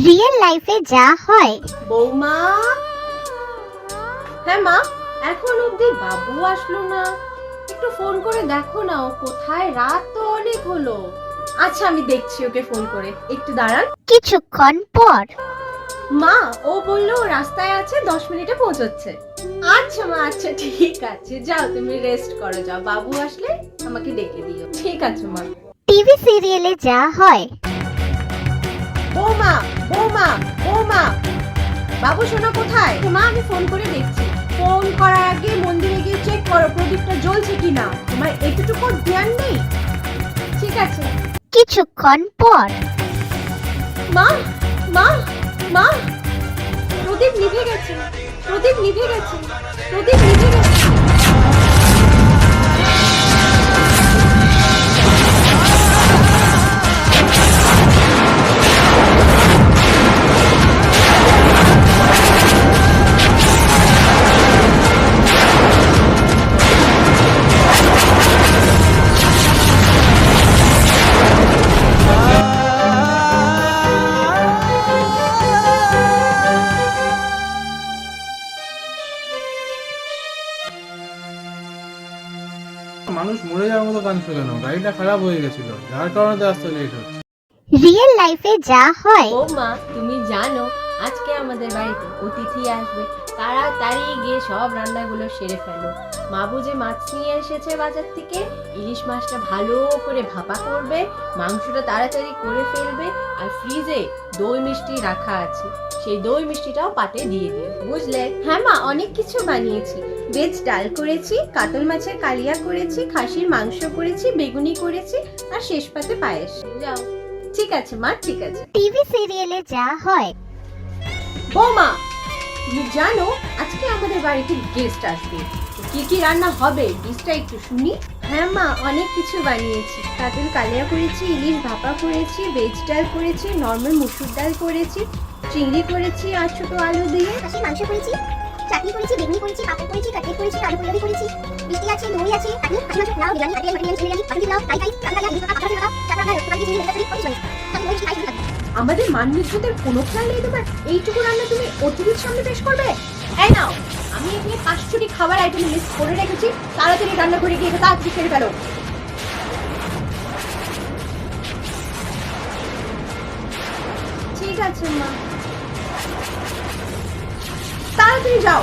Real লাইফে যা হয়। বৌমা, হ্যাঁ মা, এখন অব্দি বাবু আসলো না, একটু ফোন করে দেখো না ও কোথায়, রাত তো অনেক হলো। আচ্ছা আমি দেখছি ওকে ফোন করে, একটু দাঁড়ান। কিছুক্ষণ পর মা, ও বললো ও রাস্তায় আছে, 10 মিনিটে পৌঁছচ্ছে। আচ্ছা মা, আচ্ছা ঠিক আছে, যাও তুমি রেস্ট করো, যাও, বাবু আসলে আমাকে ডেকে দিও। ঠিক আছে মা। টিভি সিরিয়ালে যা হয়। বৌমা, বৌমা, বৌমা, বাবু সোনা কোথায়? মা আমি ফোন করে দেখছি। ফোন করার আগে মন্দিরে গিয়ে চেক করো প্রদীপটা জ্বলছে কিনা, তোমার এতটুকু ধ্যান নেই? ঠিক আছে। কিছুক্ষণ পর মা, মা, মা, প্রদীপ নিভে গেছে, প্রদীপ নিভে গেছে, প্রদীপ নিভে গেছে। মানুষ মরে যাওয়ার মতো কাঁদছে কেন? গাড়িটা খারাপ হয়ে গেছিল, যার কারণে তো আসতে লেট হচ্ছে। রিয়েল লাইফে যা হয়। বৌমা, তুমি জানো আজকে আমাদের বাড়িতে অতিথি আসবে, তাড়াতাড়ি গিয়ে সব রান্নাগুলো সেরে ফেলো। মাবু যে মাছ নিয়ে এসেছে বাজার থেকে, ইলিশ মাছটা ভালো করে ভাপা করবে, মাংসটা তাড়াতাড়ি করে ফেলবে, আর ফ্রিজে দই মিষ্টি রাখা আছে, সেই দই মিষ্টিটাও পাতে দিয়ে দিও, বুঝলে? হ্যাঁ মা, অনেক কিছু বানিয়েছি, ভেজ ডাল করেছি, কাতল মাছের কালিয়া করেছি, খাসির মাংস করেছি, বেগুনি করেছি, আর শেষ পাতে পায়েস। যাও। ঠিক আছে মা, ঠিক আছে। টিভি সিরিয়ালে যা হয়। বৌমা, তুমি জানো আজকে আমাদের বাড়িতে গেস্ট আসবে, তো কি কি রান্না হবে ডিশটা একটু শুনি। হ্যাঁ মা, অনেক কিছু বানিয়েছি, কাতল কালিয়া করেছি, ইলিশ ভাপা করেছি, ভেজ ডাল করেছি, নরমাল মুসুর ডাল করেছি, চিংড়ি করেছি আর ছোট আলু দিয়ে, খাসির মাংস করেছি, চাটনি করেছি, বেগুনি করেছি, পাপড় করেছি, কাটলেট করেছি, আলু পনির করেছি, মিষ্টি আছে, দই আছে, আপনি খাসি মাংস পোলাও, বিরিয়ানি, আলু বিরিয়ানি, বিরিয়ানি, বাসন্তী পোলাও, ফ্রাই রাইস, কাঁচা ইলিশ ভাপা, পাতলা ভাপা, চাপড়া ভাপা, রসমালাই চিংড়ি, ভেজা চিংড়ি, অনেক কিছু বানিয়েছি। আমাদের মানবিকদের কোনো খেয়াল নেই তোমার? এইটুকু রান্না তুমি অতিথির সামনে পেশ করবে? এই নাও, আমি এখানে 5টি খাবার আইটেম লিস্ট করে রেখেছি, তাড়াতাড়ি রান্না করে গিয়ে তাড়াতাড়ি সেরে ফেলো। ঠিক আছে মা, তাড়াতাড়ি যাও।